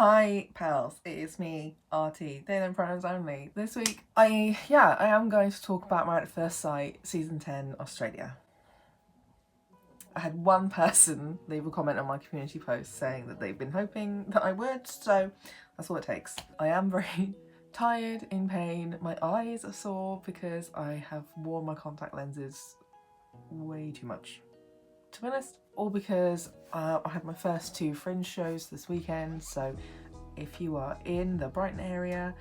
Hi pals, it is me, RT, they them pronouns only. This week I am going to talk about Married at First Sight Season 10 Australia. I had one person leave a comment on my community post saying that they've been hoping that I would, so that's all it takes. I am very tired, in pain, my eyes are sore because I have worn my contact lenses way too much, to be honest. All because I had my first two Fringe shows this weekend, so if you are in the Brighton area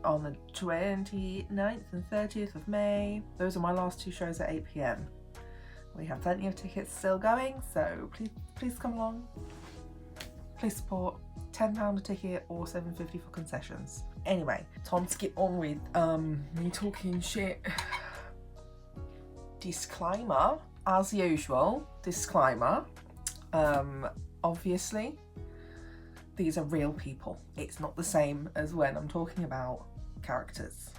on the 29th and 30th of May, those are my last two shows at 8 p.m. We have plenty of tickets still going, so please come along. Please support. £10 a ticket or £7.50 for concessions. Anyway, time to get on with me talking shit. Disclaimer, as usual, disclaimer, obviously these are real people. It's not the same as when I'm talking about characters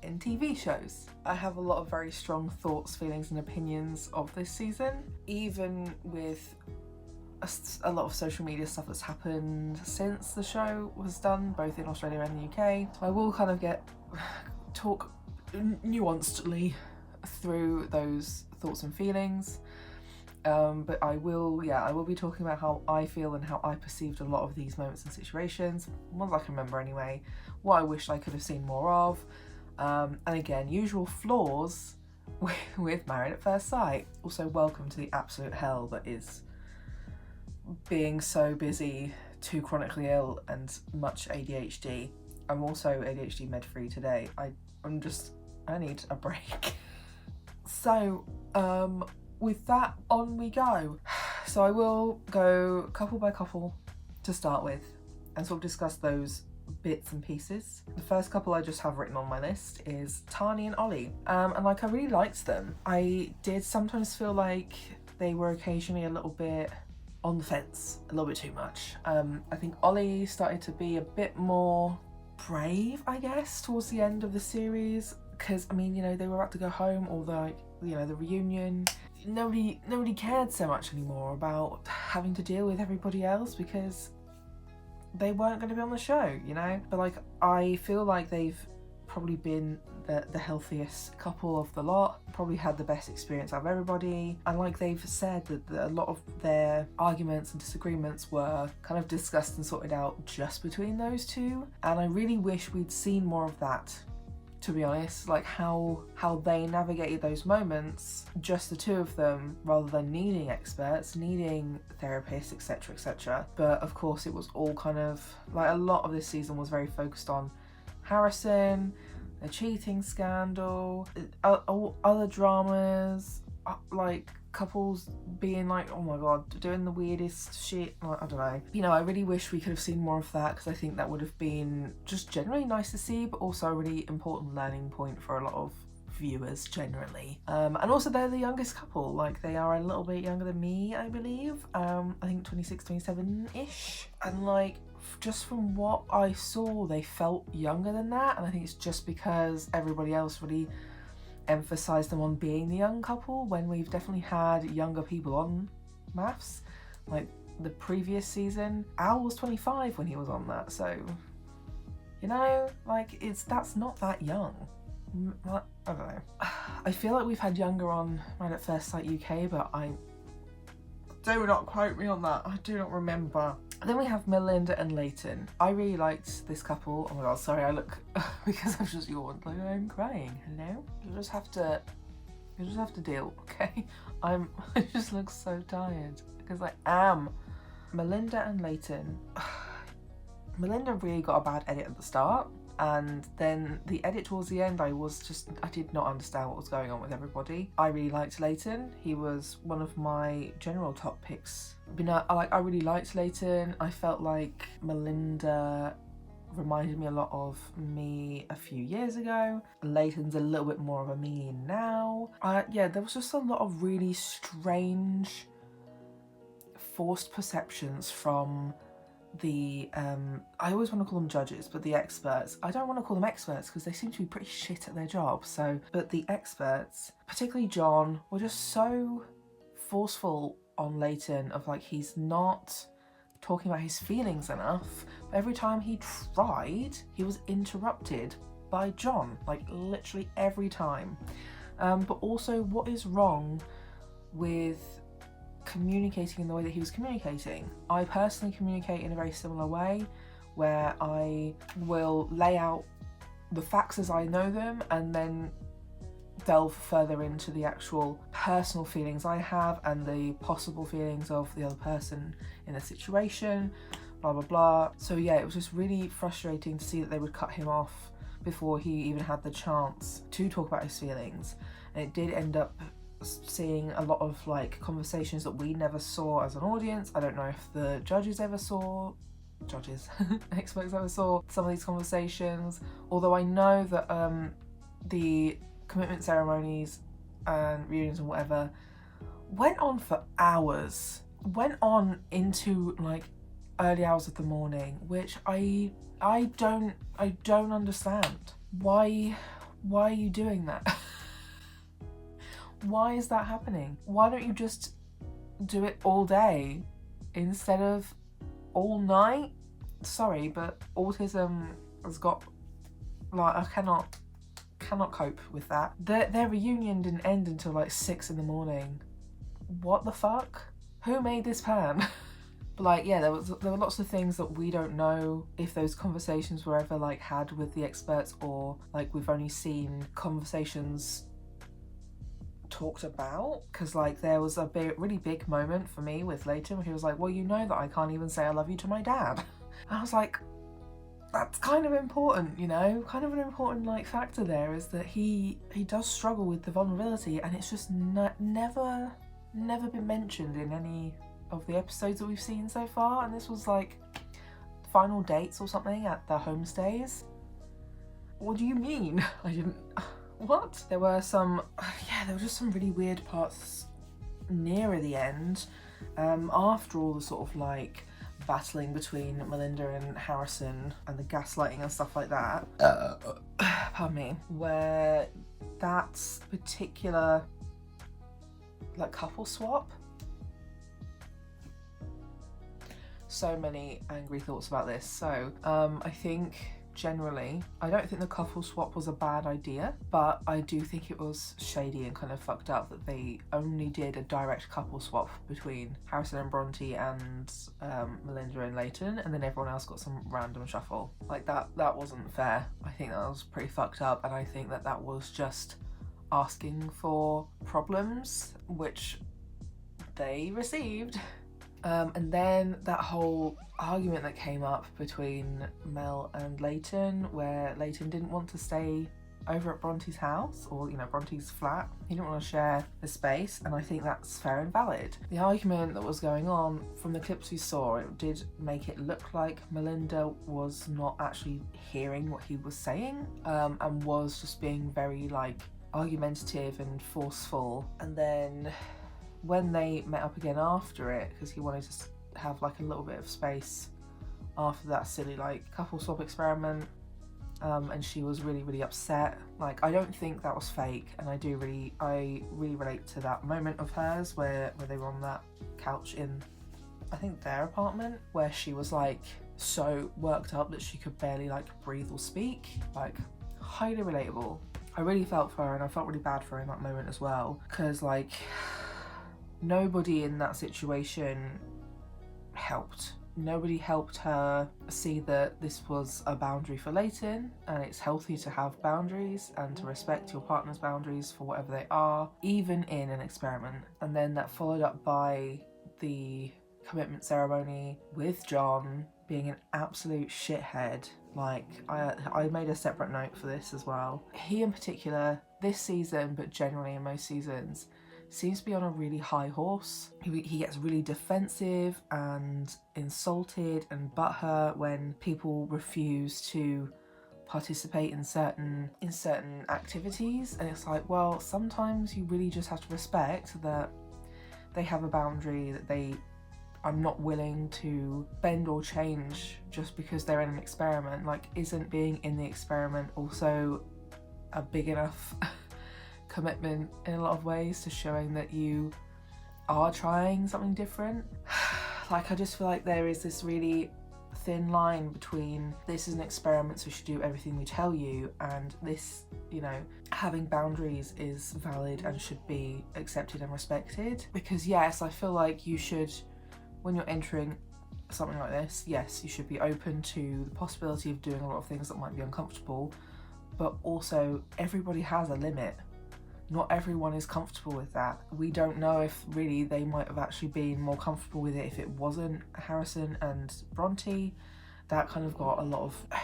in TV shows. I have a lot of very strong thoughts, feelings and opinions of this season, even with a lot of social media stuff that's happened since the show was done, both in Australia and the UK. So I will kind of talk nuancedly through those thoughts and feelings, but I will be talking about how I feel and how I perceived a lot of these moments and situations, ones I can remember anyway, what I wish I could have seen more of, and again, usual flaws with Married at First Sight. Also, welcome to the absolute hell that is being so busy, too chronically ill and much ADHD. I'm also ADHD med-free today. I need a break. So, with that, on we go. So I will go couple by couple to start with and sort of discuss those bits and pieces. The first couple I just have written on my list is Tani and Ollie. And I really liked them. I did sometimes feel like they were occasionally a little bit on the fence, a little bit too much. I think Ollie started to be a bit more brave, I guess, towards the end of the series. Because, I mean, they were about to go home, or the reunion. Nobody cared so much anymore about having to deal with everybody else because they weren't going to be on the show, But, I feel like they've probably been the healthiest couple of the lot, probably had the best experience out of everybody, and they've said that a lot of their arguments and disagreements were kind of discussed and sorted out just between those two, and I really wish we'd seen more of that, to be honest, how they navigated those moments, just the two of them, rather than needing experts, needing therapists, etc. But of course it was all kind of a lot of this season was very focused on Harrison, the cheating scandal, other dramas, couples being oh my god, doing the weirdest shit. I don't know. I really wish we could have seen more of that, because I think that would have been just generally nice to see, but also a really important learning point for a lot of viewers generally. And also they're the youngest couple. They are a little bit younger than me, I believe. I think 26, 27-ish. And just from what I saw, they felt younger than that, and I think it's just because everybody else really emphasised them on being the young couple, when we've definitely had younger people on MAFS. The previous season, Al was 25 when he was on that, so that's not that young. I don't know. I feel like we've had younger on Married at First Sight UK, but do not quote me on that. I do not remember. Then we have Melinda and Leighton. I really liked this couple. Oh my god, sorry, I look because I've just yawned I'm crying. Hello? You just have to deal, okay? I just look so tired because I am. Melinda and Leighton. Melinda really got a bad edit at the start, and then the edit towards the end, I did not understand what was going on with everybody. I really liked Leighton. He was one of my general top picks. But I really liked Leighton. I felt like Melinda reminded me a lot of me a few years ago. Leighton's a little bit more of a me now. There was just a lot of really strange forced perceptions from the I always want to call them judges, but the experts. I don't want to call them experts because they seem to be pretty shit at their job. But the experts, particularly John, were just so forceful on Leighton of he's not talking about his feelings enough. But every time he tried, he was interrupted by John, like literally every time. But also, what is wrong with communicating in the way that he was communicating? I personally communicate in a very similar way, where I will lay out the facts as I know them and then delve further into the actual personal feelings I have and the possible feelings of the other person in the situation, blah blah blah. So yeah, it was just really frustrating to see that they would cut him off before he even had the chance to talk about his feelings. And it did end up seeing a lot of like conversations that we never saw as an audience. I don't know if the judges ever saw, experts ever saw some of these conversations, although I know that the commitment ceremonies and reunions and whatever went on for hours, went on into like early hours of the morning, which I don't understand. Why are you doing that? Why is that happening? Why don't you just do it all day instead of all night? Sorry, but autism has got, like, I cannot cope with that. Their reunion didn't end until like 6 in the morning. What the fuck? Who made this plan? But like, yeah, there were lots of things that we don't know if those conversations were ever like had with the experts, or like we've only seen conversations talked about. Because like there was a really big moment for me with Leighton where he was like, well, you know that I can't even say I love you to my dad. And I was like, that's kind of important, you know, kind of an important like factor there, is that he does struggle with the vulnerability, and it's just never been mentioned in any of the episodes that we've seen so far. And this was like final dates or something at the homestays. What do you mean? I didn't... What? There were just some really weird parts nearer the end, after all the sort of like battling between Melinda and Harrison and the gaslighting and stuff like that. Pardon me. Where that particular like couple swap. So many angry thoughts about this. So I think generally, I don't think the couple swap was a bad idea, but I do think it was shady and kind of fucked up that they only did a direct couple swap between Harrison and Bronte and Melinda and Leighton, and then everyone else got some random shuffle. Like that wasn't fair. I think that was pretty fucked up, and I think that was just asking for problems, which they received. And then that whole argument that came up between Mel and Leighton, where Leighton didn't want to stay over at Bronte's house, or, you know, Bronte's flat. He didn't want to share the space, and I think that's fair and valid. The argument that was going on, from the clips we saw, it did make it look like Melinda was not actually hearing what he was saying, and was just being very, like, argumentative and forceful. And then when they met up again after it, because he wanted to have like a little bit of space after that silly like couple swap experiment, and she was really upset. Like, I don't think that was fake, and I really relate to that moment of hers where they were on that couch in, I think, their apartment, where she was like so worked up that she could barely like breathe or speak. Like, highly relatable. I really felt for her, and I felt really bad for her in that moment as well, because like nobody in that situation helped. Nobody helped her see that this was a boundary for Leighton, and it's healthy to have boundaries and to respect your partner's boundaries for whatever they are, even in an experiment. And then that followed up by the commitment ceremony with John being an absolute shithead. Like, I made a separate note for this as well. He in particular, this season, but generally in most seasons, seems to be on a really high horse. He gets really defensive and insulted and butthurt when people refuse to participate in certain activities, and it's like, well, sometimes you really just have to respect that they have a boundary that they are not willing to bend or change just because they're in an experiment. Like, isn't being in the experiment also a big enough commitment in a lot of ways to showing that you are trying something different? like, I just feel like there is this really thin line between this is an experiment, so we should do everything we tell you, and this, you know, having boundaries is valid and should be accepted and respected. Because yes, I feel like you should, when you're entering something like this, yes, you should be open to the possibility of doing a lot of things that might be uncomfortable, but also everybody has a limit. Not everyone is comfortable with that. We don't know if really they might have actually been more comfortable with it if it wasn't Harrison and Bronte. That kind of got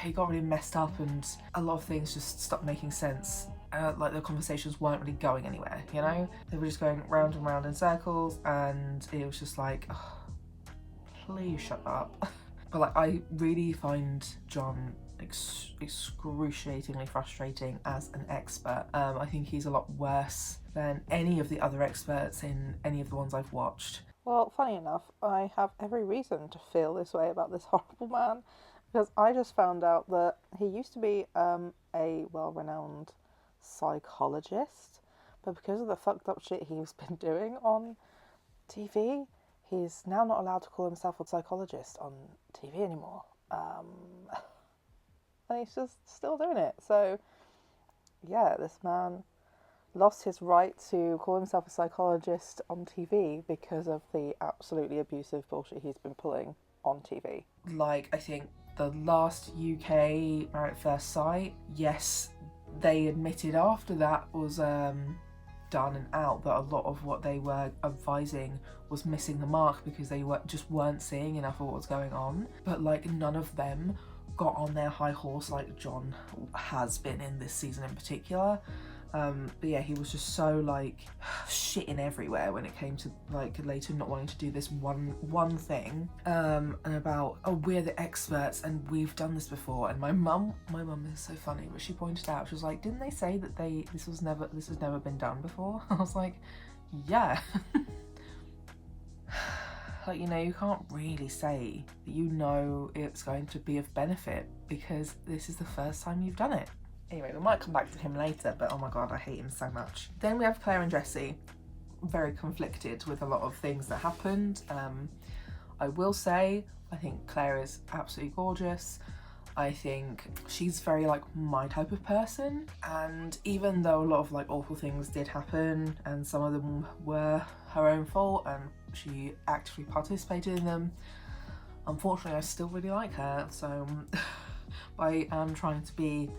it got really messed up, and a lot of things just stopped making sense. Like the conversations weren't really going anywhere, you know? They were just going round and round in circles, and it was just like, oh, please shut up. But like, I really find John excruciatingly frustrating as an expert. I think he's a lot worse than any of the other experts in any of the ones I've watched. Well, funny enough, I have every reason to feel this way about this horrible man, because I just found out that he used to be a well-renowned psychologist, but because of the fucked up shit he's been doing on TV, he's now not allowed to call himself a psychologist on TV anymore. And he's just still doing it. So, yeah, this man lost his right to call himself a psychologist on TV because of the absolutely abusive bullshit he's been pulling on TV. Like, I think the last UK Married at First Sight, yes, they admitted after that was done and out that a lot of what they were advising was missing the mark because they just weren't seeing enough of what was going on. But like, none of them got on their high horse like John has been in this season in particular. But yeah, he was just so like shitting everywhere when it came to like later not wanting to do this one thing, and about, oh, we're the experts and we've done this before. And my mum is so funny, but she pointed out, she was like, didn't they say that this has never been done before? I was like, yeah. Like, you know, you can't really say that you know it's going to be of benefit because this is the first time you've done it. Anyway, we might come back to him later, but oh my god, I hate him so much. Then we have Claire and Jessie, very conflicted with a lot of things that happened. I will say, I think Claire is absolutely gorgeous. I think she's very like my type of person, and even though a lot of like awful things did happen and some of them were her own fault and she actively participated in them, unfortunately I still really like her. So I am trying to be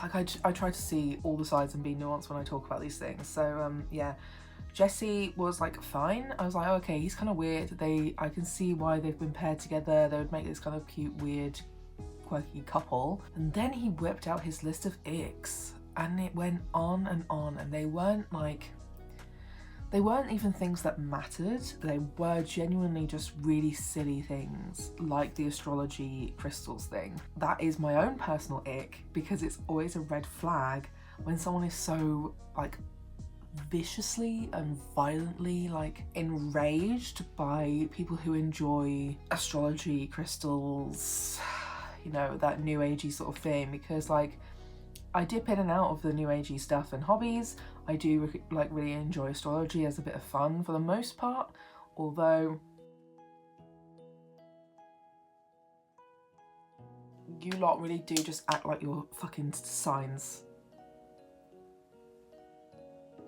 like, I try to see all the sides and be nuanced when I talk about these things. So yeah, Jessie was like fine. I was like, oh, okay, he's kind of weird. I can see why they've been paired together. They would make this kind of cute, weird, quirky couple. And then he whipped out his list of icks, and it went on, and they weren't even things that mattered. They were genuinely just really silly things, like the astrology crystals thing. That is my own personal ick, because it's always a red flag when someone is so like viciously and violently like enraged by people who enjoy astrology crystals, you know, that new agey sort of thing. Because like, I dip in and out of the new agey stuff and hobbies. I do like really enjoy astrology as a bit of fun for the most part, although you lot really do just act like you're fucking signs.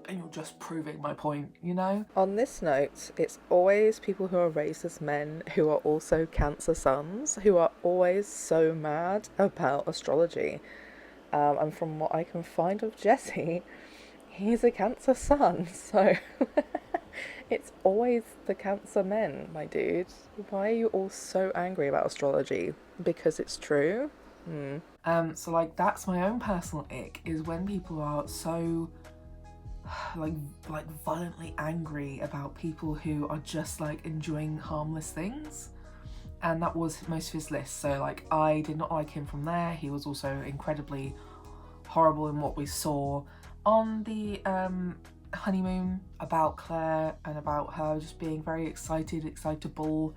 And you're just proving my point, you know? On this note, it's always people who are raised as men who are also Cancer suns who are always so mad about astrology. And from what I can find of Jessie, he's a Cancer sun, so it's always the Cancer men, my dude. Why are you all so angry about astrology? Because it's true? So like, that's my own personal ick, is when people are so like violently angry about people who are just like enjoying harmless things. And that was most of his list. So like, I did not like him from there. He was also incredibly horrible in what we saw on the honeymoon about Claire and about her just being very excitable.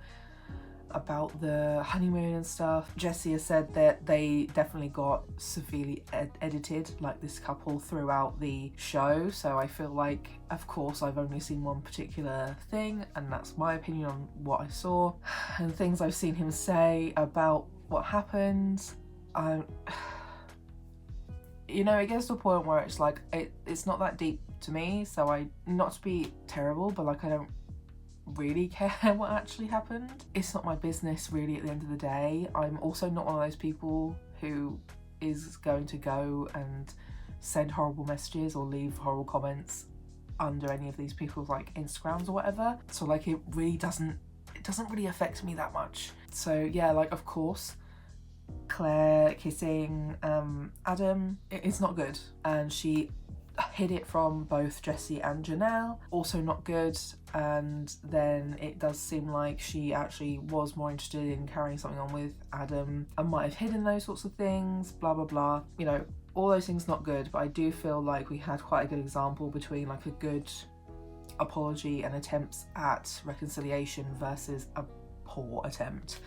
about the honeymoon and stuff. Jessie has said that they definitely got severely edited, like this couple, throughout the show. So I feel like, of course, I've only seen one particular thing, and that's my opinion on what I saw and things I've seen him say about what happened. You know, it gets to a point where it's like it's not that deep to me, so not to be terrible, but like I don't really care what actually happened. It's not my business really at the end of the day. I'm also not one of those people who is going to go and send horrible messages or leave horrible comments under any of these people's like Instagrams or whatever. So like it doesn't really affect me that much. So yeah, like of course Claire kissing Adam, it's not good, and she hid it from both Jessie and Janelle, also not good. And then it does seem like she actually was more interested in carrying something on with Adam and might have hidden those sorts of things, blah blah blah. You know, all those things not good, but I do feel like we had quite a good example between like a good apology and attempts at reconciliation versus a poor attempt.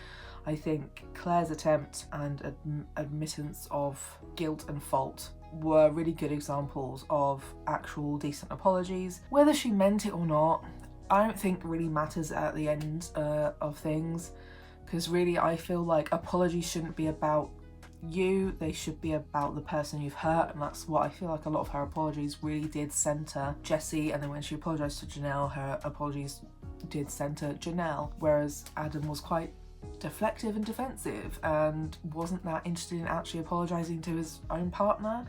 I think Claire's attempt and admittance of guilt and fault were really good examples of actual decent apologies. Whether she meant it or not, I don't think really matters at the end of things, because really I feel like apologies shouldn't be about you, they should be about the person you've hurt, and that's what I feel like a lot of her apologies really did centre Jessie, and then when she apologised to Janelle, her apologies did centre Janelle, whereas Adam was quite deflective and defensive and wasn't that interested in actually apologising to his own partner,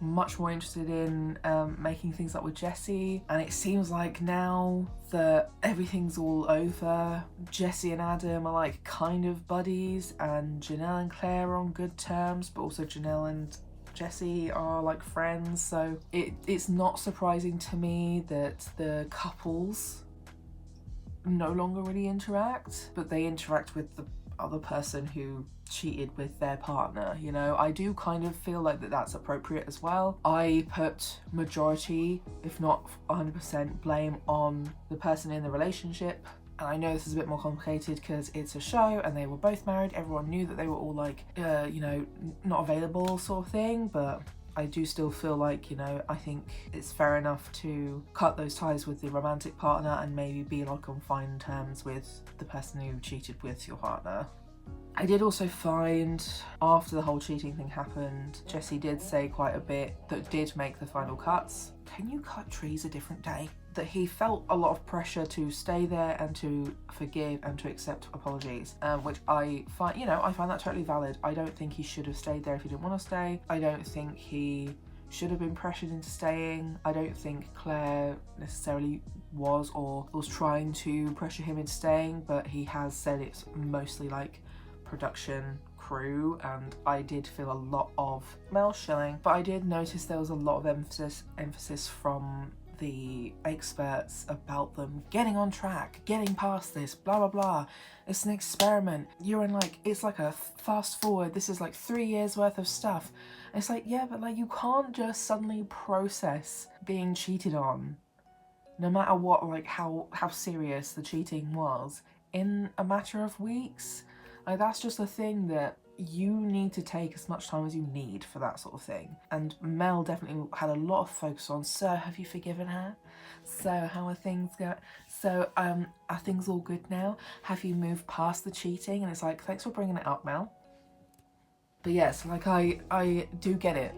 much more interested in making things up with Jessie. And it seems like now that everything's all over, Jessie and Adam are like kind of buddies, and Janelle and Claire are on good terms, but also Janelle and Jessie are like friends. So it's not surprising to me that the couples no longer really interact, but they interact with the other person who cheated with their partner. You know, I do kind of feel like that's appropriate as well. I put majority, if not 100% blame on the person in the relationship. And I know this is a bit more complicated because it's a show and they were both married. Everyone knew that they were all like, you know, not available sort of thing, but I do still feel like, you know, I think it's fair enough to cut those ties with the romantic partner and maybe be like on fine terms with the person who cheated with your partner. I did also find, after the whole cheating thing happened, Jessie did say quite a bit that did make the final cuts. Can you cut trees a different day? That he felt a lot of pressure to stay there and to forgive and to accept apologies, which I find, you know, I find that totally valid. I don't think he should have stayed there if he didn't want to stay. I don't think he should have been pressured into staying. I don't think Claire necessarily was or was trying to pressure him into staying, but he has said it's mostly like production crew, and I did feel a lot of male shilling, but I did notice there was a lot of emphasis from the experts about them getting on track, getting past this, blah blah blah. It's an experiment. You're in like, it's like a fast forward. This is like 3 years worth of stuff. And it's like, yeah, but like you can't just suddenly process being cheated on, no matter what, like how serious the cheating was, in a matter of weeks. Like that's just a thing that you need to take as much time as you need for that sort of thing. And Mel definitely had a lot of focus on, so have you forgiven her? So how are things going? So are things all good now? Have you moved past the cheating? And it's like, thanks for bringing it up, Mel. But yes, like I do get it.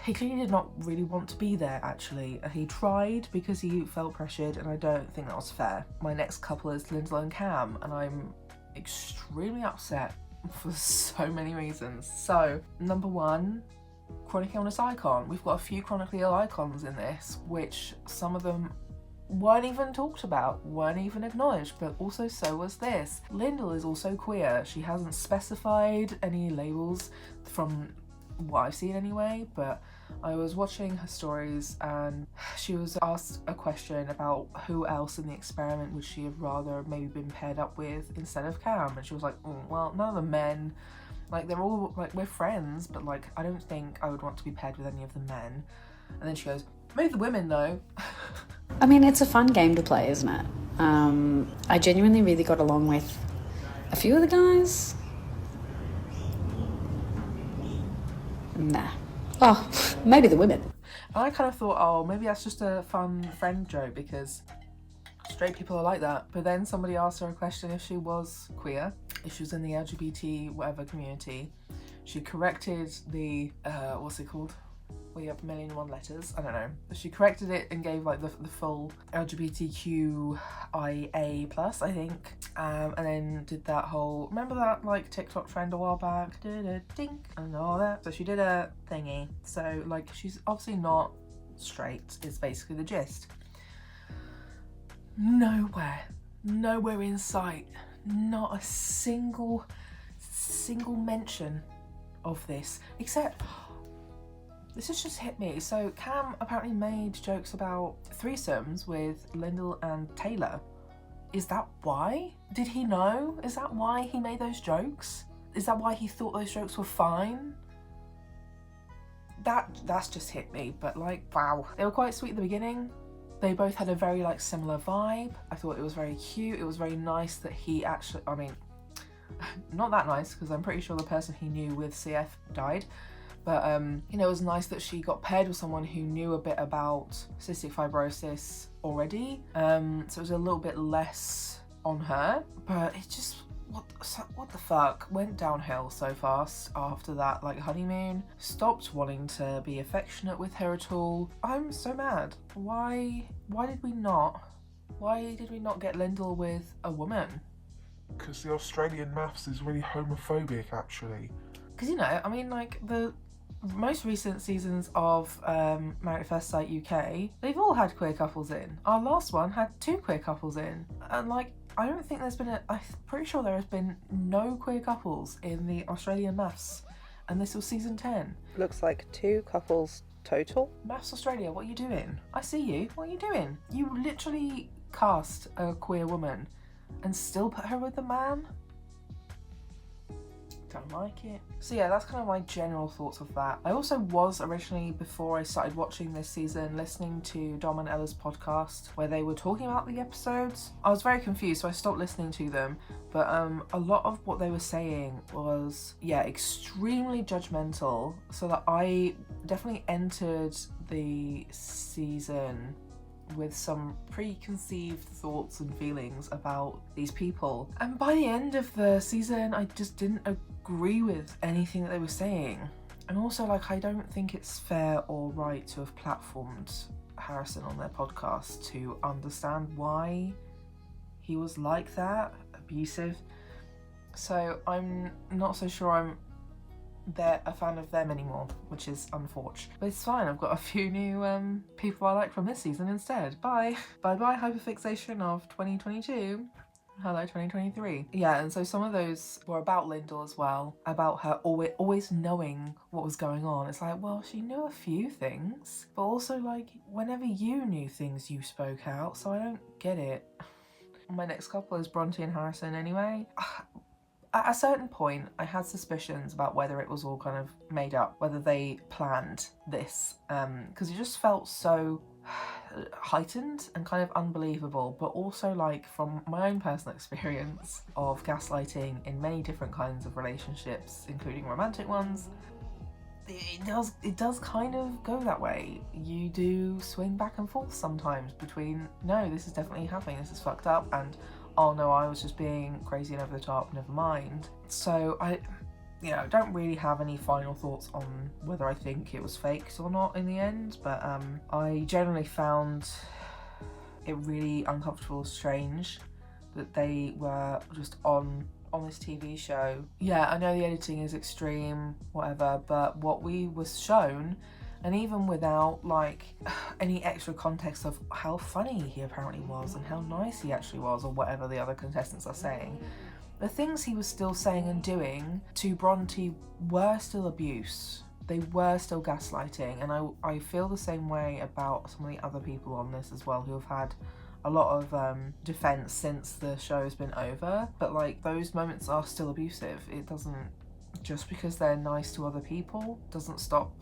He clearly did not really want to be there, actually. He tried because he felt pressured, and I don't think that was fair. My next couple is Lyndall and Cam, and I'm extremely upset for so many reasons. So, number one, chronically illness icon. We've got a few chronically ill icons in this, which some of them weren't even talked about, weren't even acknowledged, but also so was this. Lyndall is also queer. She hasn't specified any labels from what I've seen anyway, but I was watching her stories and she was asked a question about who else in the experiment would she have rather maybe been paired up with instead of Cam, and she was like, well, none of the men, like they're all like, we're friends, but like I don't think I would want to be paired with any of the men. And then she goes, maybe the women though. I mean, it's a fun game to play, isn't it? I genuinely really got along with A few of the guys? Nah. Oh, maybe the women. And I kind of thought, oh, maybe that's just a fun friend joke because straight people are like that. But then somebody asked her a question if she was queer, if she was in the LGBT whatever community. She corrected the, what's it called? Well, you have 1,000,001 letters, I don't know. She corrected it and gave like the full LGBTQIA+, I think. And then did that whole, remember that like TikTok trend a while back? Dink and all that. So she did a thingy. So like she's obviously not straight is basically the gist. Nowhere in sight, not a single mention of this, except this has just hit me. So Cam apparently made jokes about threesomes with Lyndall and Taylor. Is that why? Did he know? Is that why he made those jokes? Is that why he thought those jokes were fine? That's just hit me, but like, wow. They were quite sweet at the beginning. They both had a very like similar vibe. I thought it was very cute. It was very nice that he actually, I mean, not that nice because I'm pretty sure the person he knew with CF died. But, you know, it was nice that she got paired with someone who knew a bit about cystic fibrosis already. So it was a little bit less on her. But it just, what the fuck? Went downhill so fast after that, like, honeymoon. Stopped wanting to be affectionate with her at all. I'm so mad. Why did we not get Lyndall with a woman? Because the Australian MAFS is really homophobic, actually. Because, you know, I mean, like, the most recent seasons of Married at First Sight UK, they've all had queer couples in. Our last one had 2 queer couples in. And, like, I don't think there's been I'm pretty sure there has been no queer couples in the Australian MAFS. And this was season 10. Looks like 2 couples total. MAFS Australia, what are you doing? I see you. What are you doing? You literally cast a queer woman and still put her with a man? Don't like it. So yeah, that's kind of my general thoughts of that. I also was originally, before I started watching this season, listening to Dom and Ella's podcast where they were talking about the episodes. I was very confused, so I stopped listening to them. But a lot of what they were saying was, yeah, extremely judgmental. So that I definitely entered the season with some preconceived thoughts and feelings about these people. And by the end of the season, I just didn't agree with anything that they were saying. And also, like, I don't think it's fair or right to have platformed Harrison on their podcast to understand why he was like that, abusive. So I'm not so sure I'm a fan of them anymore, which is unfortunate. But it's fine, I've got a few new people I like from this season instead. Bye. Bye-bye hyperfixation of 2022. Hello 2023. Yeah, and so some of those were about Lyndall as well, about her always knowing what was going on. It's like, well, she knew a few things, but also like whenever you knew things you spoke out, so I don't get it. My next couple is Bronte and Harrison anyway. At a certain point, I had suspicions about whether it was all kind of made up, whether they planned this, because it just felt so heightened and kind of unbelievable, but also like from my own personal experience of gaslighting in many different kinds of relationships, including romantic ones, it does kind of go that way. You do swing back and forth sometimes between, no, this is definitely happening, this is fucked up, and oh no, I was just being crazy and over the top, never mind. So I don't really have any final thoughts on whether I think it was faked or not in the end, but I generally found it really uncomfortable, strange that they were just on this TV show. Yeah, I know the editing is extreme, whatever, but what we was shown, and even without like any extra context of how funny he apparently was and how nice he actually was, or whatever the other contestants are saying, the things he was still saying and doing to Bronte were still abuse. They were still gaslighting, and I feel the same way about some of the other people on this as well who have had a lot of defense since the show has been over, but like those moments are still abusive. It doesn't just because they're nice to other people doesn't stop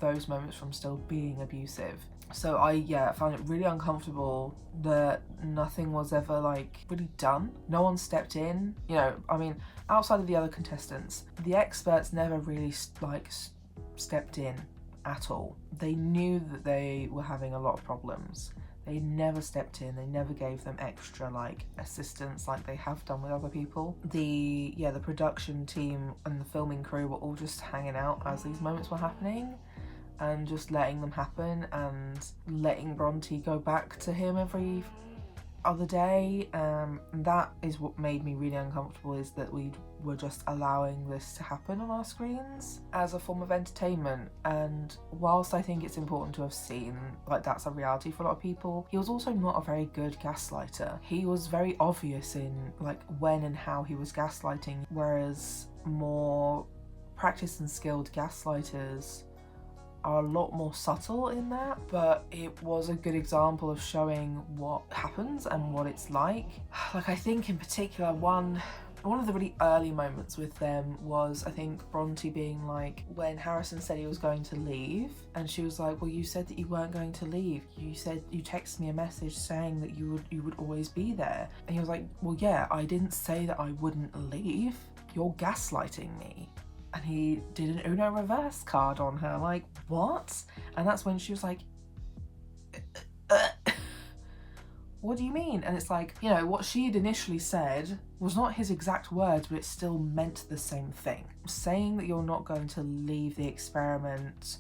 those moments from still being abusive. So I found it really uncomfortable that nothing was ever like really done. No one stepped in. You know, I mean, outside of the other contestants, the experts never really stepped in at all. They knew that they were having a lot of problems. They never stepped in. They never gave them extra like assistance like they have done with other people. The production team and the filming crew were all just hanging out as these moments were happening and just letting them happen and letting Bronte go back to him every other day. That is what made me really uncomfortable, is that we were just allowing this to happen on our screens as a form of entertainment. And whilst I think it's important to have seen like that's a reality for a lot of people, he was also not a very good gaslighter. He was very obvious in like when and how he was gaslighting, whereas more practiced and skilled gaslighters are a lot more subtle in that. But it was a good example of showing what happens and what it's like. Like, I think in particular one of the really early moments with them was, I think, Bronte being like, when Harrison said he was going to leave, and she was like, well, you said that you weren't going to leave. You said, you texted me a message saying that you would always be there. And he was like, well, yeah, I didn't say that I wouldn't leave. You're gaslighting me. And he did an Uno reverse card on her, like, what? And that's when she was like, what do you mean? And it's like, you know, what she had initially said was not his exact words, but it still meant the same thing. Saying that you're not going to leave the experiment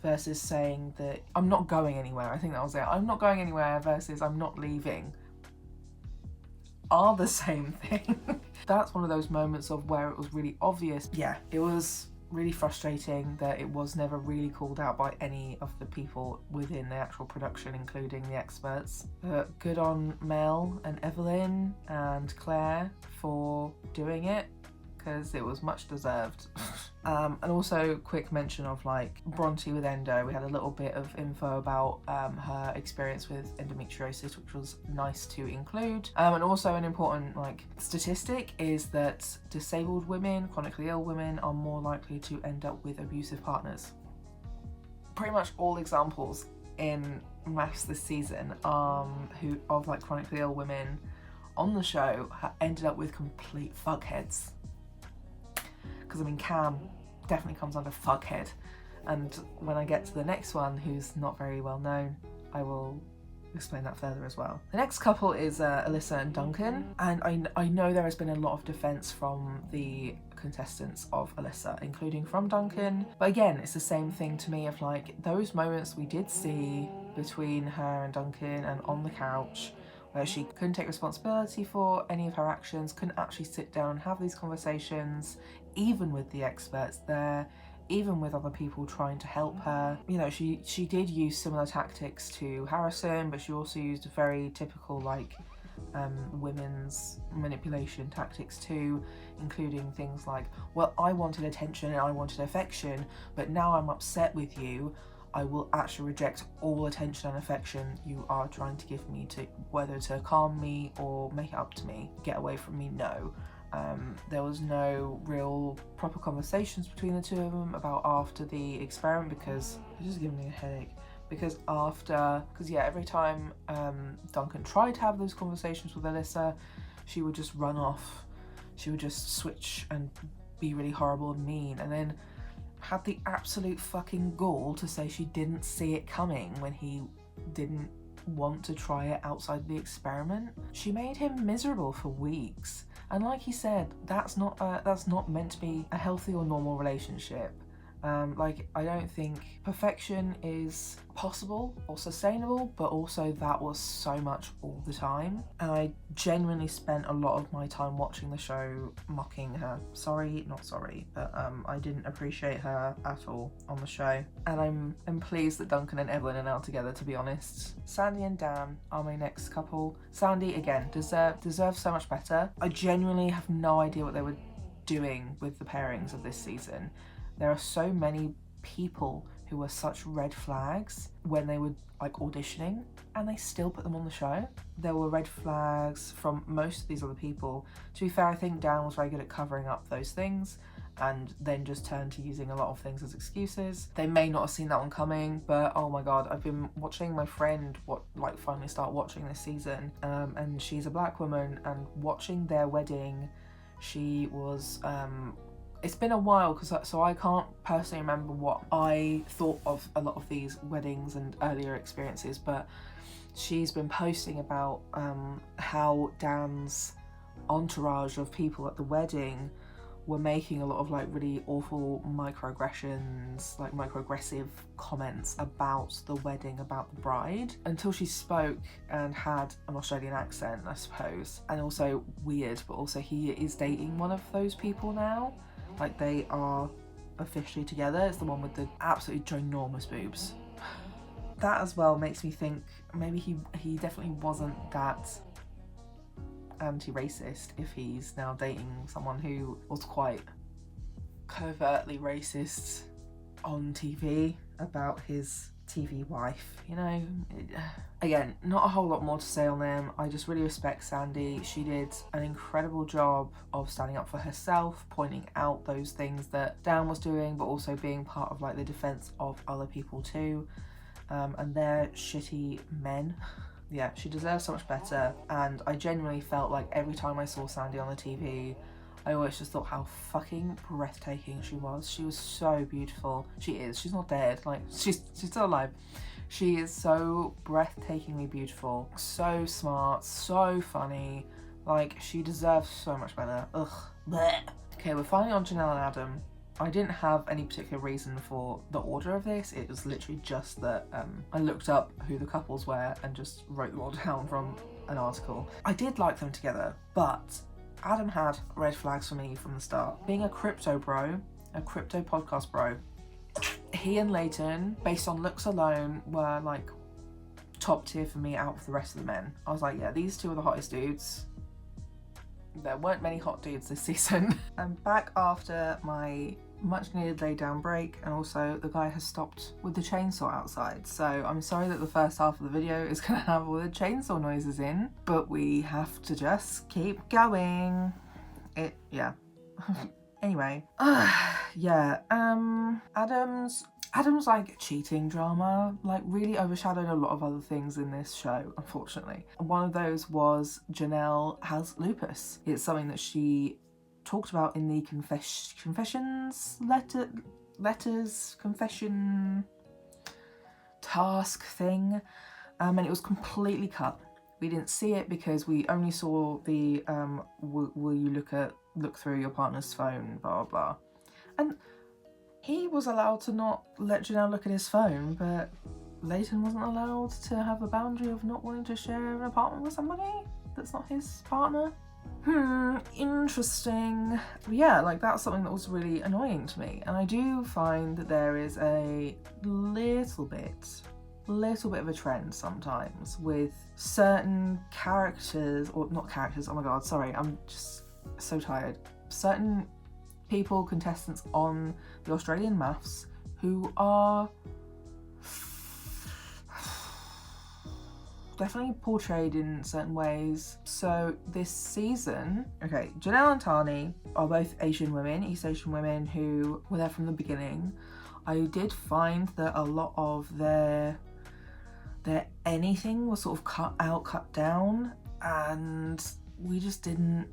versus saying that I'm not going anywhere, I think that was it. I'm not going anywhere versus I'm not leaving are the same thing. That's one of those moments of where it was really obvious. Yeah, it was really frustrating that it was never really called out by any of the people within the actual production, including the experts. But good on Mel and Evelyn and Claire for doing it, because it was much deserved. And also quick mention of like Bronte with endo. We had a little bit of info about her experience with endometriosis, which was nice to include. And also an important like statistic is that disabled women, chronically ill women, are more likely to end up with abusive partners. Pretty much all examples in MAFS this season of like chronically ill women on the show ended up with complete fuckheads. Because I mean, Cam definitely comes under fuckhead, and when I get to the next one, who's not very well known, I will explain that further as well. The next couple is Alyssa and Duncan, and I know there has been a lot of defense from the contestants of Alyssa, including from Duncan, but again, it's the same thing to me of like those moments we did see between her and Duncan and on the couch, where she couldn't take responsibility for any of her actions, couldn't actually sit down and have these conversations, even with the experts there, even with other people trying to help her. You know, she did use similar tactics to Harrison, but she also used very typical like women's manipulation tactics too, including things like, well, I wanted attention and I wanted affection, but now I'm upset with you. I will actually reject all attention and affection you are trying to give me, to whether to calm me or make it up to me. Get away from me, no. There was no real proper conversations between the two of them about after the experiment, because it just giving me a headache. Because every time Duncan tried to have those conversations with Alyssa, she would just run off. She would just switch and be really horrible and mean, and then had the absolute fucking gall to say she didn't see it coming when he didn't want to try it outside the experiment. She made him miserable for weeks, and like he said, that's not meant to be a healthy or normal relationship. Like, I don't think perfection is possible or sustainable, but also that was so much all the time. And I genuinely spent a lot of my time watching the show mocking her. Sorry, not sorry, but I didn't appreciate her at all on the show. And I'm pleased that Duncan and Evelyn are now together, to be honest. Sandy and Dan are my next couple. Sandy, again, deserves so much better. I genuinely have no idea what they were doing with the pairings of this season. There are so many people who were such red flags when they were like auditioning, and they still put them on the show. There were red flags from most of these other people. To be fair, I think Dan was very good at covering up those things, and then just turn to using a lot of things as excuses. They may not have seen that one coming, but oh my god, I've been watching my friend finally start watching this season, and she's a black woman, and watching their wedding, she was it's been a while so I can't personally remember what I thought of a lot of these weddings and earlier experiences, but she's been posting about how Dan's entourage of people at the wedding were making a lot of like really awful microaggressions, like microaggressive comments about the wedding, about the bride, until she spoke and had an Australian accent, I suppose. And also weird, but also he is dating one of those people now. Like, they are officially together. It's the one with the absolutely ginormous boobs. That as well makes me think maybe he definitely wasn't that anti-racist if he's now dating someone who was quite covertly racist on TV about his TV wife, you know. Again, not a whole lot more to say on them. I just really respect Sandy. She did an incredible job of standing up for herself, pointing out those things that Dan was doing, but also being part of like the defense of other people too, and they're shitty men. Yeah, she deserves so much better, and I genuinely felt like every time I saw Sandy on the TV, I always just thought how fucking breathtaking she was. She was so beautiful. She is. She's not dead. Like, she's still alive. She is so breathtakingly beautiful. So smart. So funny. Like, she deserves so much better. Ugh. Blech. Okay, we're finally on Janelle and Adam. I didn't have any particular reason for the order of this. It was literally just that I looked up who the couples were and just wrote them all down from an article. I did like them together, but Adam had red flags for me from the start. Being a crypto bro, a crypto podcast bro, he and Leighton, based on looks alone, were like top tier for me out of the rest of the men. I was like, yeah, these two are the hottest dudes. There weren't many hot dudes this season. I'm back after my much needed lay down break, and also the guy has stopped with the chainsaw outside, so I'm sorry that the first half of the video is gonna have all the chainsaw noises in, but we have to just keep going. Yeah. Anyway, yeah, Adam's like cheating drama like really overshadowed a lot of other things in this show, unfortunately. One of those was Janelle has lupus. It's something that she talked about in the confession task thing, and it was completely cut. We didn't see it because we only saw the will you look through your partner's phone, blah blah blah. And he was allowed to not let Janelle look at his phone, but Leighton wasn't allowed to have a boundary of not wanting to share an apartment with somebody that's not his partner. Interesting. But yeah, like that's something that was really annoying to me. And I do find that there is a little bit of a trend sometimes with certain characters, or not characters, oh my god, sorry, I'm just so tired. Certain people, contestants on the Australian MAFS who are definitely portrayed in certain ways. So this season, okay, Janelle and Tani are both Asian women, East Asian women who were there from the beginning. I did find that a lot of their anything was sort of cut down, and we just didn't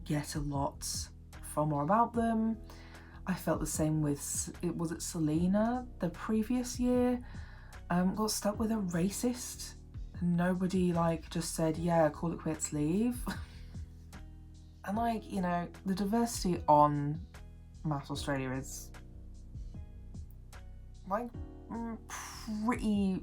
get a lot from or about them. I felt the same with, was it Selena the previous year? Got stuck with a racist. Nobody like just said, yeah, call it quits, leave. And like, you know, the diversity on MAFS Australia is like pretty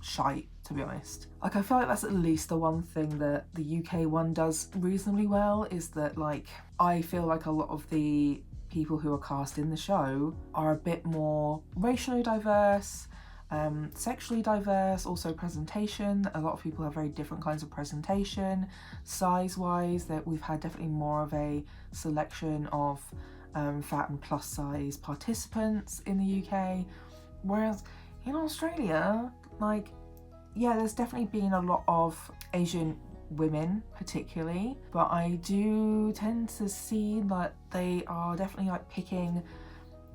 shite, to be honest. Like, I feel like that's at least the one thing that the UK one does reasonably well, is that like I feel like a lot of the people who are cast in the show are a bit more racially diverse, sexually diverse, also presentation. A lot of people have very different kinds of presentation. Size-wise, that we've had definitely more of a selection of fat and plus size participants in the UK. Whereas in Australia, like, yeah, there's definitely been a lot of Asian women particularly, but I do tend to see that they are definitely like picking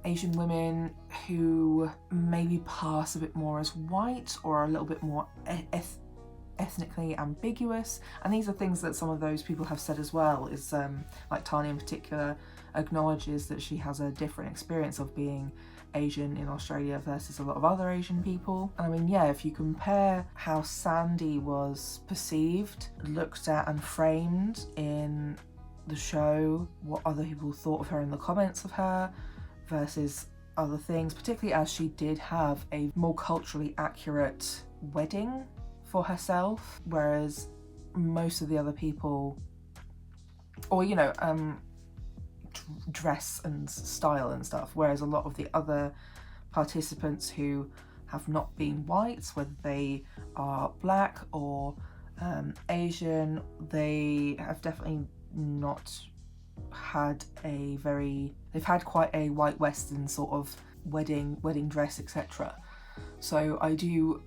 Asian women who maybe pass a bit more as white or a little bit more ethnically ambiguous. And these are things that some of those people have said as well, is like Tanya in particular acknowledges that she has a different experience of being Asian in Australia versus a lot of other Asian people. I mean, yeah, if you compare how Sandy was perceived, looked at and framed in the show, what other people thought of her in the comments of her versus other things, particularly as she did have a more culturally accurate wedding for herself, whereas most of the other people, or dress and style and stuff, whereas a lot of the other participants who have not been white, whether they are black or Asian, they have definitely not had they've had quite a white Western sort of wedding dress, etc. So I do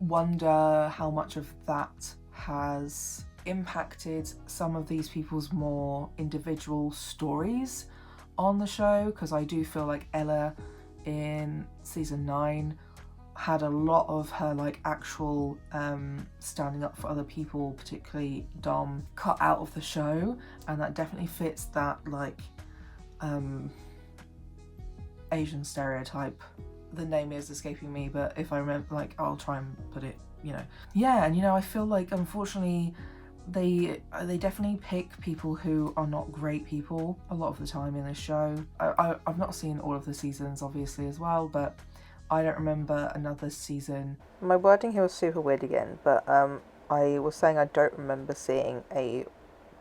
wonder how much of that has impacted some of these people's more individual stories on the show, because I do feel like Ella in season 9 had a lot of her like actual standing up for other people, particularly Dom, cut out of the show, and that definitely fits that like Asian stereotype. The name is escaping me, but if I remember, like, I'll try and put it, yeah. And I feel like unfortunately they definitely pick people who are not great people a lot of the time in this show. I've not seen all of the seasons obviously as well, but I don't remember another season. My wording here was super weird again, but I was saying I don't remember seeing a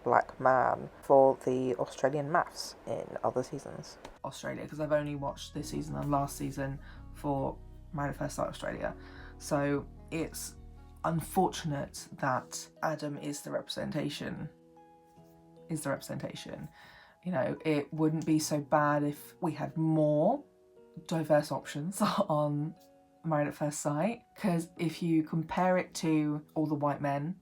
black man for the Australian MAFS in other seasons. Australia, because I've only watched this season and last season for Married at First Sight Australia, so it's unfortunate that Adam is the representation. It wouldn't be so bad if we had more diverse options on Married at First Sight, because if you compare it to all the white men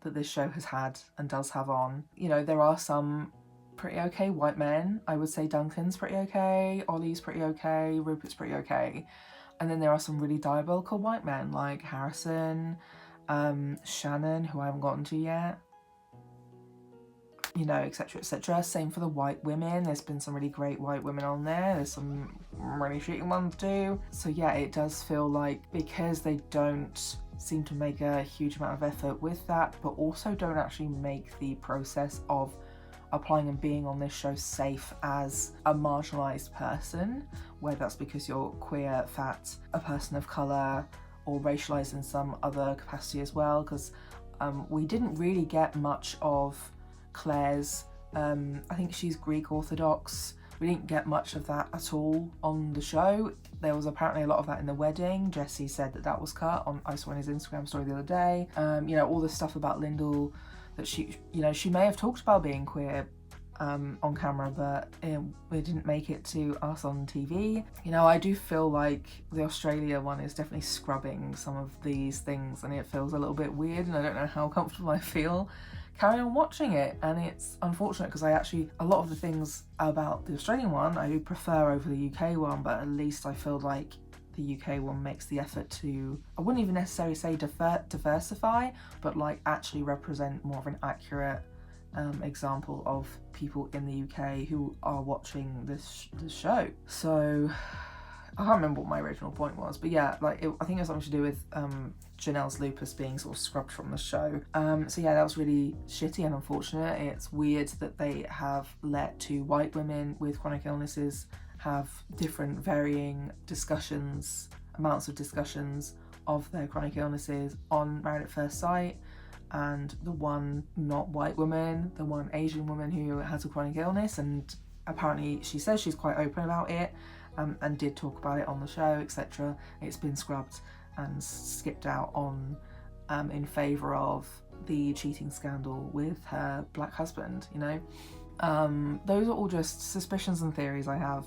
that this show has had and does have on, there are some pretty okay white men. I would say Duncan's pretty okay, Ollie's pretty okay, Rupert's pretty okay, and then there are some really diabolical white men like Harrison, Shannon, who I haven't gotten to yet, etc, etc. Same for the white women. There's been some really great white women on there. There's some really shitty ones too. So yeah, it does feel like, because they don't seem to make a huge amount of effort with that, but also don't actually make the process of applying and being on this show safe as a marginalised person, whether that's because you're queer, fat, a person of colour, or racialised in some other capacity as well, because we didn't really get much of Claire's, I think she's Greek Orthodox. We didn't get much of that at all on the show. There was apparently a lot of that in the wedding. Jesse said that was cut on, I saw in his Instagram story the other day. All the stuff about Lyndall, that she may have talked about being queer on camera, but it didn't make it to us on TV. I do feel like the Australia one is definitely scrubbing some of these things, and it feels a little bit weird, and I don't know how comfortable I feel carry on watching it. And it's unfortunate, because a lot of the things about the Australian one I do prefer over the UK one, but at least I feel like the UK one makes the effort to, I wouldn't even necessarily say diversify, but like actually represent more of an accurate example of people in the UK who are watching this show. So I can't remember what my original point was, but yeah, I think it was something to do with Janelle's lupus being sort of scrubbed from the show. So yeah, that was really shitty and unfortunate. It's weird that they have let two white women with chronic illnesses have different varying amounts of discussions of their chronic illnesses on Married at First Sight, and the one not white woman, the one Asian woman who has a chronic illness, and apparently she says she's quite open about it, and did talk about it on the show, etc. It's been scrubbed and skipped out on in favour of the cheating scandal with her black husband. Those are all just suspicions and theories I have,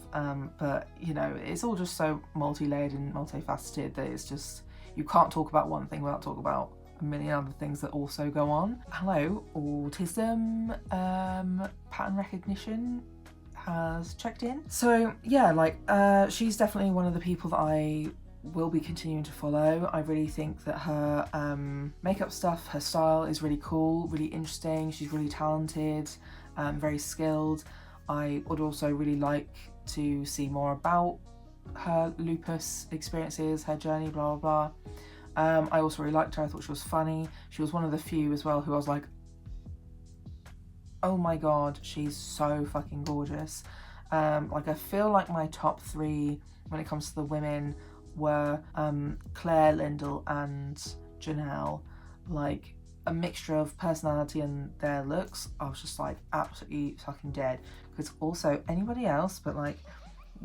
but it's all just so multi-layered and multifaceted that it's just, you can't talk about one thing without talking about a million other things that also go on. Hello, autism, pattern recognition has checked in. So yeah, like she's definitely one of the people that I will be continuing to follow. I really think that her makeup stuff, her style is really cool, really interesting. She's really talented, very skilled. I would also really like to see more about her lupus experiences, her journey, blah blah blah. I also really liked her. I thought she was funny. She was one of the few as well who I was like, oh my god, she's so fucking gorgeous. Like I feel like my top three when it comes to the women were Claire, Lyndall and Janelle. Like a mixture of personality and their looks, I was just like absolutely fucking dead. Because also anybody else, but like,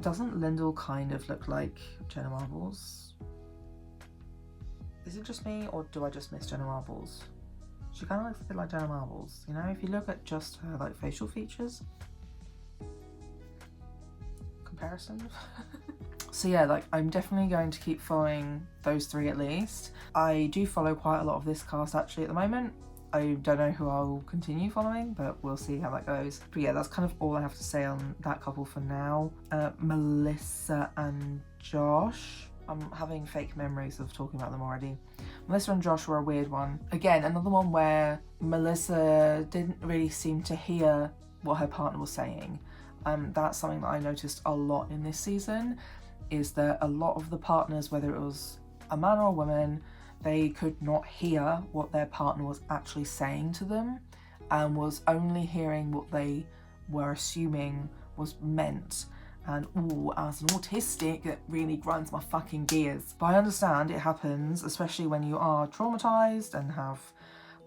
doesn't Lyndall kind of look like Jenna Marbles? Is it just me, or do I just miss Jenna Marbles? She kind of looks a bit like Jenna Marbles, you know, if you look at just her like facial features. Comparison. So yeah, like I'm definitely going to keep following those three at least. I do follow quite a lot of this cast actually at the moment. I don't know who I'll continue following, but we'll see how that goes. But yeah, that's kind of all I have to say on that couple for now. Melissa and Josh. I'm having fake memories of talking about them already. Melissa and Josh were a weird one. Again, another one where Melissa didn't really seem to hear what her partner was saying. That's something that I noticed a lot in this season, is that a lot of the partners, whether it was a man or a woman, they could not hear what their partner was actually saying to them and was only hearing what they were assuming was meant. And ooh, as an autistic, it really grinds my fucking gears. But I understand it happens, especially when you are traumatized and have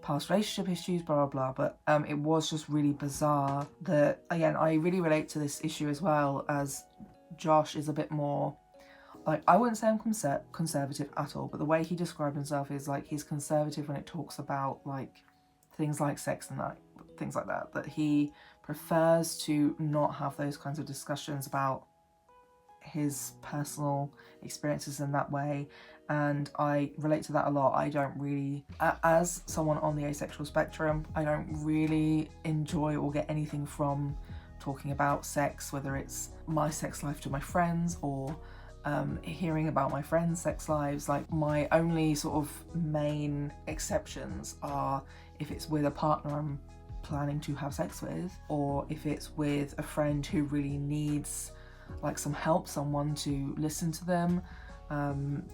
past relationship issues, blah blah blah. But it was just really bizarre that, again, I really relate to this issue as well, as Josh is a bit more, like, I wouldn't say I'm conservative at all, but the way he described himself is like he's conservative when it talks about like things like sex and that, things like that, that he prefers to not have those kinds of discussions about his personal experiences in that way. And I relate to that a lot. I don't really, as someone on the asexual spectrum, I don't really enjoy or get anything from talking about sex, whether it's my sex life to my friends or hearing about my friends' sex lives. Like, my only sort of main exceptions are if it's with a partner I'm planning to have sex with, or if it's with a friend who really needs like some help, someone to listen to them,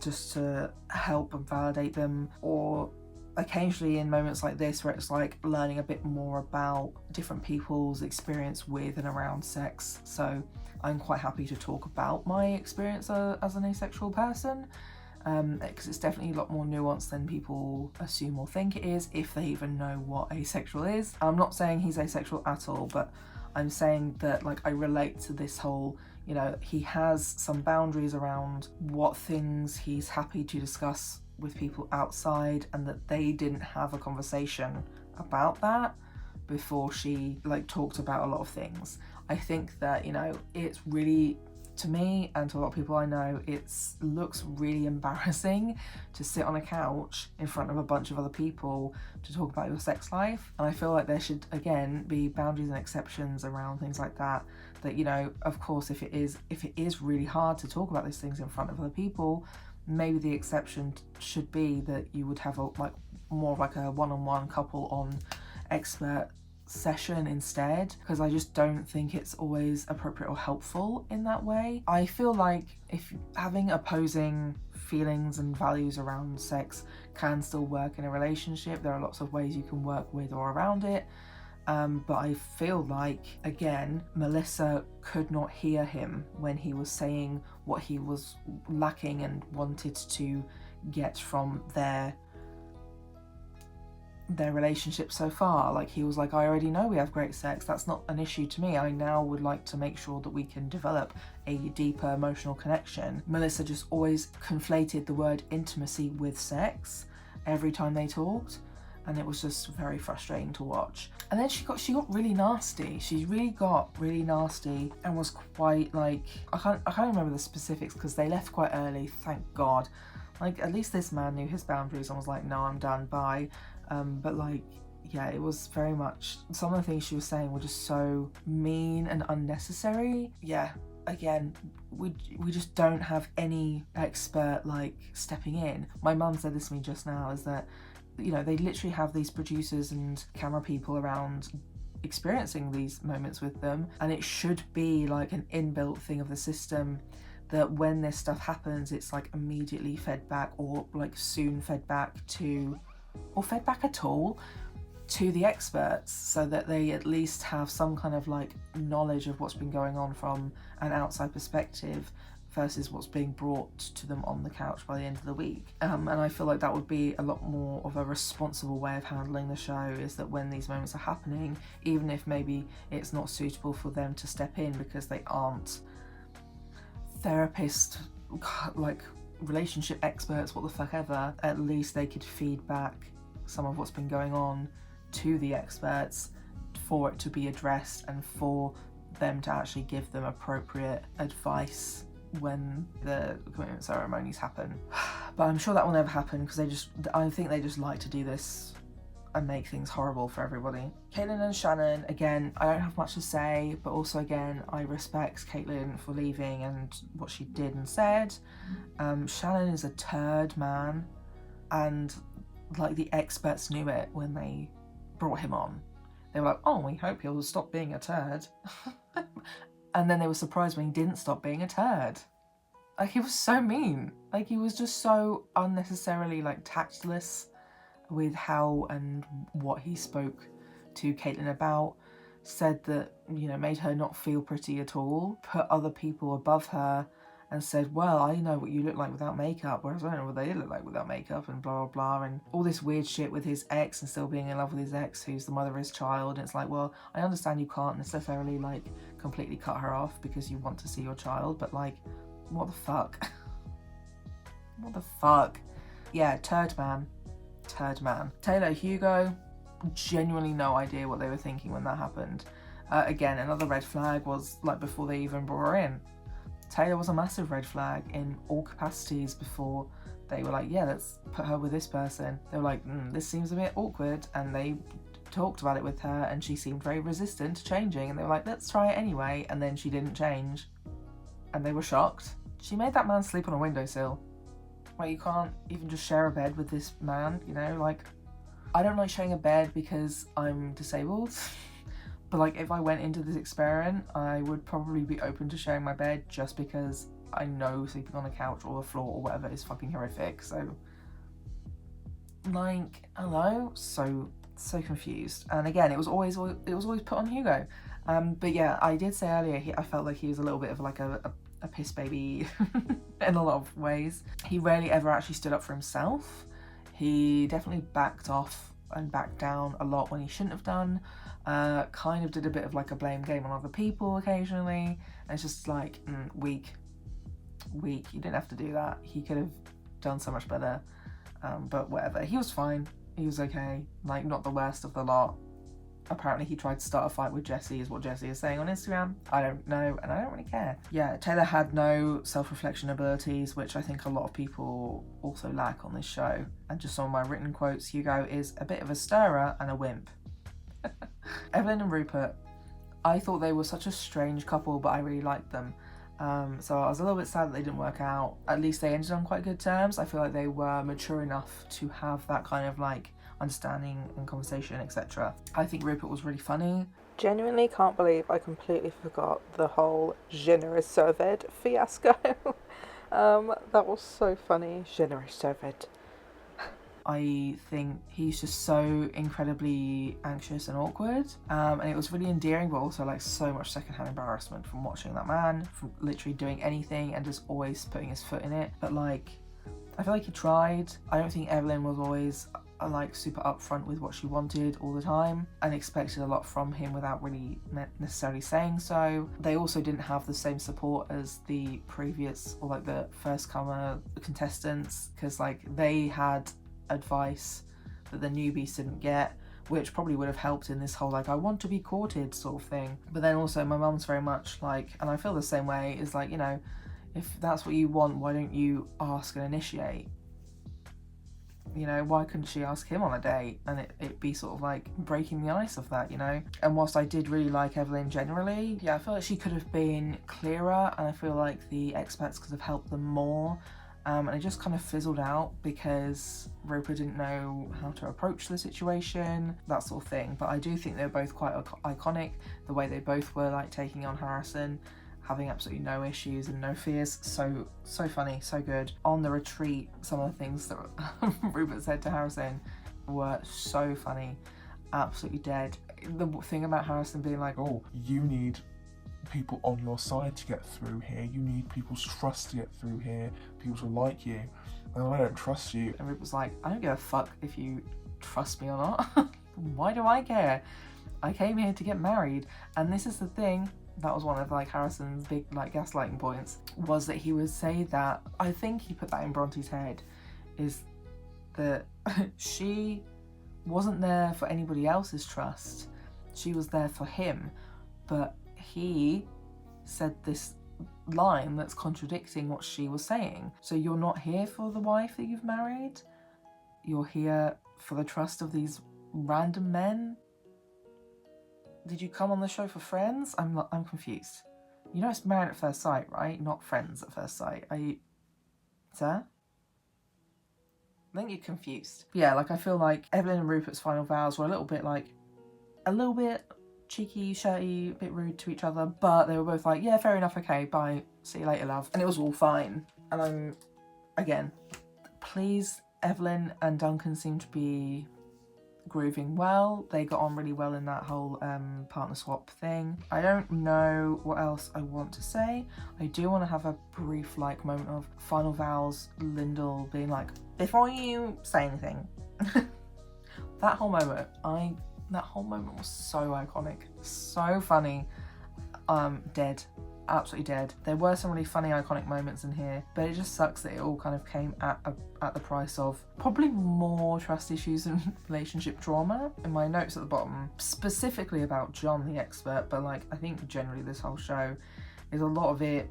just to help and validate them, or occasionally in moments like this where it's like learning a bit more about different people's experience with and around sex. So I'm quite happy to talk about my experience as an asexual person, because it's definitely a lot more nuanced than people assume or think it is, if they even know what asexual is. I'm not saying he's asexual at all, but I'm saying that like I relate to this whole, you know, he has some boundaries around what things he's happy to discuss with people outside, and that they didn't have a conversation about that before she like talked about a lot of things. I think that, you know, it's really, to me and to a lot of people I know, it looks really embarrassing to sit on a couch in front of a bunch of other people to talk about your sex life. And I feel like there should, again, be boundaries and exceptions around things like that. That, you know, of course, if it is really hard to talk about these things in front of other people, maybe the exception should be that you would have a like more of like a one-on-one couple on expert session instead, because I just don't think it's always appropriate or helpful in that way. I feel like if having opposing feelings and values around sex can still work in a relationship, there are lots of ways you can work with or around it. But I feel like, again, Melissa could not hear him when he was saying what he was lacking and wanted to get from their relationship so far. Like, he was like, I already know we have great sex, that's not an issue to me, I now would like to make sure that we can develop a deeper emotional connection. Melissa just always conflated the word intimacy with sex every time they talked, and it was just very frustrating to watch. And then she got really nasty. She really got really nasty and was quite like, I can't remember the specifics because they left quite early, thank God. Like, at least this man knew his boundaries and was like, no, I'm done, bye. But like, yeah, it was very much, some of the things she was saying were just so mean and unnecessary. Yeah, again, we just don't have any expert like stepping in. My mum said this to me just now, is that, you know, they literally have these producers and camera people around experiencing these moments with them, and it should be like an inbuilt thing of the system that when this stuff happens, it's like immediately fed back, or like soon fed back to, or fed back at all to the experts, so that they at least have some kind of like knowledge of what's been going on from an outside perspective versus what's being brought to them on the couch by the end of the week. And I feel like that would be a lot more of a responsible way of handling the show, is that when these moments are happening, even if maybe it's not suitable for them to step in because they aren't therapist, like relationship experts, what the fuck ever, at least they could feed back some of what's been going on to the experts for it to be addressed and for them to actually give them appropriate advice when the commitment ceremonies happen. But I'm sure that will never happen, because I think they just like to do this and make things horrible for everybody. Caitlyn and Shannon, again, I don't have much to say, but also again, I respect Caitlyn for leaving and what she did and said. Shannon is a turd, man, and like the experts knew it when they brought him on. They were like, oh, we hope he'll stop being a turd. And then they were surprised when he didn't stop being a turd. Like, he was so mean. Like, he was just so unnecessarily like tactless with how and what he spoke to Caitlyn about. Said that, you know, made her not feel pretty at all, put other people above her, and said, well, I know what you look like without makeup, whereas I don't know what they look like without makeup, and blah, blah, blah, and all this weird shit with his ex and still being in love with his ex, who's the mother of his child. And it's like, well, I understand you can't necessarily, like, completely cut her off because you want to see your child, but, like, what the fuck? What the fuck? Yeah, turd man. Turd man. Taylor, Hugo, genuinely no idea what they were thinking when that happened. Again, another red flag was, like, before they even brought her in. Taylor was a massive red flag in all capacities before they were like, yeah, let's put her with this person. They were like, this seems a bit awkward, and they talked about it with her, and she seemed very resistant to changing, and they were like, let's try it anyway, and then she didn't change, and they were shocked. She made that man sleep on a windowsill. Like, you can't even just share a bed with this man, you know? Like, I don't like sharing a bed because I'm disabled. But like, if I went into this experiment, I would probably be open to sharing my bed, just because I know sleeping on a couch or the floor or whatever is fucking horrific. So, like, hello, so confused. And again, it was always put on Hugo. But yeah, I did say earlier, I felt like he was a little bit of like a piss baby in a lot of ways. He rarely ever actually stood up for himself. He definitely backed off and backed down a lot when he shouldn't have done. Kind of did a bit of like a blame game on other people occasionally, and it's just like, weak. You didn't have to do that. He could have done so much better, but whatever. He was fine. He was okay. Like, not the worst of the lot. Apparently he tried to start a fight with Jessie, is what Jessie is saying on Instagram. I don't know, and I don't really care. Yeah, Taylor had no self-reflection abilities, which I think a lot of people also lack on this show. And just some of my written quotes, Hugo is a bit of a stirrer and a wimp. Evelyn and Rupert, I thought they were such a strange couple, but I really liked them. So I was a little bit sad that they didn't work out. At least they ended on quite good terms. I feel like they were mature enough to have that kind of like understanding and conversation, etc. I think Rupert was really funny. Genuinely can't believe I completely forgot the whole generous served fiasco. That was so funny. Generous served. I think he's just so incredibly anxious and awkward, and it was really endearing, but also like so much secondhand embarrassment from watching that man, from literally doing anything and just always putting his foot in it. But like, I feel like he tried. I don't think Evelyn was always like super upfront with what she wanted all the time, and expected a lot from him without really necessarily saying so. They also didn't have the same support as the previous, or like the first comer contestants, because like they had advice that the newbies didn't get, which probably would have helped in this whole like I want to be courted sort of thing. But then also my mum's very much like, and I feel the same way, is like, you know, if that's what you want, why don't you ask and initiate? You know, why couldn't she ask him on a date and it be sort of like breaking the ice of that, you know? And whilst I did really like Evelyn generally, yeah, I feel like she could have been clearer, and I feel like the experts could have helped them more. And it just kind of fizzled out because Rupert didn't know how to approach the situation, that sort of thing. But I do think they were both quite iconic, the way they both were like taking on Harrison, having absolutely no issues and no fears. So funny, so good. On the retreat, some of the things that Rupert said to Harrison were so funny, absolutely dead. The thing about Harrison being like, Oh, you need people on your side to get through here. You need people's trust to get through here. People to like you. And I don't trust you. and Rupert's like, I don't give a fuck if you trust me or not. Why do I care? I came here to get married. And this is the thing, that was one of like Harrison's big like gaslighting points, was that he would say that, I think he put that in Bronte's head, is that she wasn't there for anybody else's trust. She was there for him. But he said this line that's contradicting what she was saying. So you're not here for the wife that you've married? You're here for the trust of these random men? Did you come on the show for friends? I'm confused. You know it's Married at First Sight, right? Not Friends at First Sight. Are you... Sir? I think you're confused. Yeah, like I feel like Evelyn and Rupert's final vows were a little bit cheeky, shirty, a bit rude to each other, but they were both like, yeah, fair enough, okay, bye, see you later, love. And it was all fine. And I'm, again, pleased Evelyn and Duncan seem to be grooving well. They got on really well in that whole partner swap thing. I don't know what else I want to say. I do want to have a brief like moment of final vows, Lyndall being like, before you say anything. That whole moment was so iconic, so funny. Dead, absolutely dead. There were some really funny iconic moments in here, but it just sucks that it all kind of came at the price of probably more trust issues and relationship drama. In my notes at the bottom, specifically about John the expert, but like I think generally this whole show is a lot of it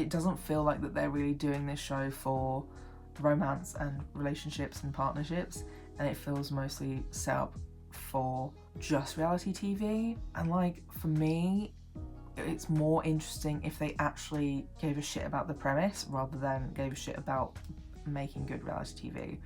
doesn't feel like that they're really doing this show for romance and relationships and partnerships, and it feels mostly set up for just reality TV. And like for me, it's more interesting if they actually gave a shit about the premise rather than gave a shit about making good reality TV.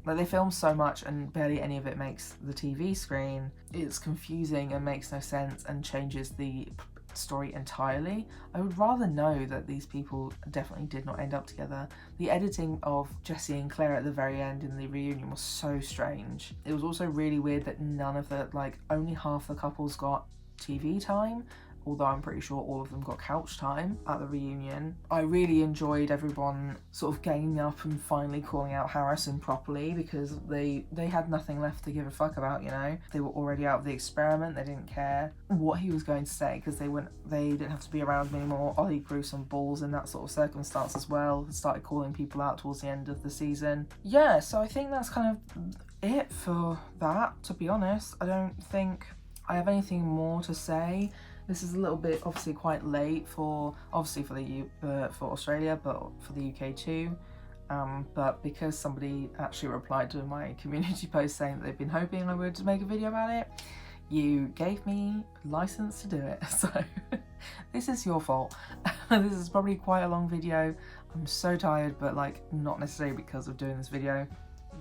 Like they film so much and barely any of it makes the TV screen. It's confusing and makes no sense and changes the story entirely. I would rather know that these people definitely did not end up together. The editing of Jesse and Claire at the very end in the reunion was so strange. It was also really weird that none of the, like only half the couples got TV time, although I'm pretty sure all of them got couch time at the reunion. I really enjoyed everyone sort of ganging up and finally calling out Harrison properly, because they had nothing left to give a fuck about, you know. They were already out of the experiment, they didn't care what he was going to say because they didn't have to be around him anymore. Ollie grew some balls in that sort of circumstance as well, started calling people out towards the end of the season. Yeah, so I think that's kind of it for that, to be honest. I don't think I have anything more to say. This is a little bit obviously quite late for Australia, but for the UK too. But because somebody actually replied to my community post saying that they've been hoping I would make a video about it, you gave me license to do it. So this is your fault. This is probably quite a long video. I'm so tired, but like not necessarily because of doing this video,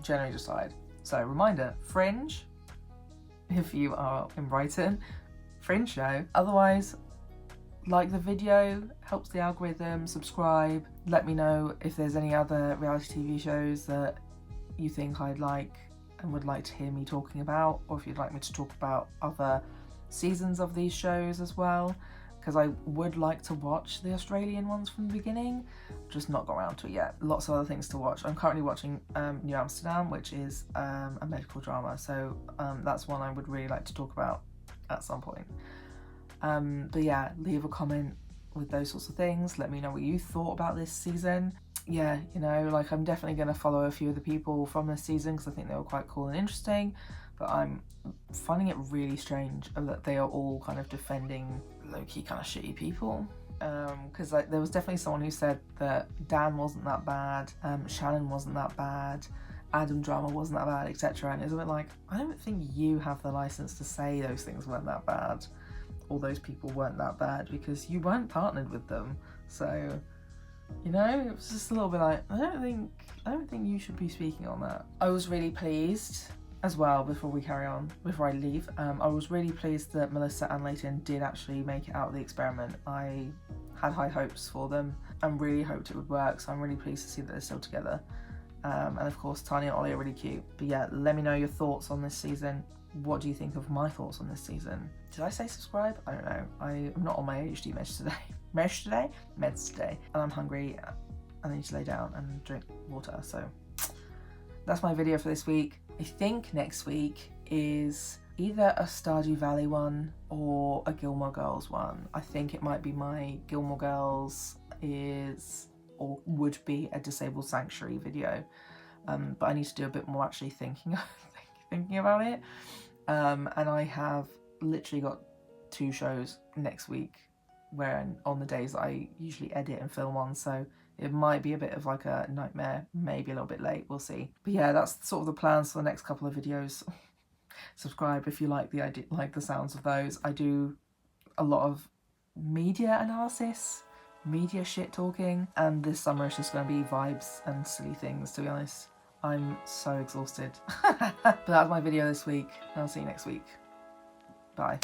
generally just tired. So reminder, Fringe, if you are in Brighton, Fringe show. Otherwise, like the video, helps the algorithm, subscribe, let me know if there's any other reality TV shows that you think I'd like and would like to hear me talking about, or if you'd like me to talk about other seasons of these shows as well, because I would like to watch the Australian ones from the beginning, just not got around to it yet. Lots of other things to watch. I'm currently watching New Amsterdam, which is a medical drama, so that's one I would really like to talk about at some point. But yeah, leave a comment with those sorts of things. Let me know what you thought about this season. Yeah, you know, like I'm definitely going to follow a few of the people from this season because I think they were quite cool and interesting, but I'm finding it really strange that they are all kind of defending low-key kind of shitty people. Because like there was definitely someone who said that Dan wasn't that bad, Shannon wasn't that bad, Adam drama wasn't that bad, etc. And it's a bit like, I don't think you have the license to say those things weren't that bad, or those people weren't that bad, because you weren't partnered with them. So, you know, it was just a little bit like, I don't think you should be speaking on that. I was really pleased as well, before I leave, I was really pleased that Melissa and Leighton did actually make it out of the experiment. I had high hopes for them and really hoped it would work, so I'm really pleased to see that they're still together. And of course, Tanya and Ollie are really cute. But yeah, let me know your thoughts on this season. What do you think of my thoughts on this season? Did I say subscribe? I don't know. I'm not on my ADHD meds today, and I'm hungry. I need to lay down and drink water. So that's my video for this week. I think next week is either a Stardew Valley one or a Gilmore Girls one. I think it might be my Gilmore Girls is or would be a disabled sanctuary video, but I need to do a bit more actually thinking about it. And I have literally got 2 shows next week where on the days that I usually edit and film on, so it might be a bit of like a nightmare, maybe a little bit late, we'll see. But yeah, that's sort of the plans for the next couple of videos. Subscribe if you like the idea, like the sounds of those. I do a lot of media analysis, media shit talking, and this summer it's just going to be vibes and silly things, to be honest. I'm so exhausted. But that's my video this week, and I'll see you next week. Bye.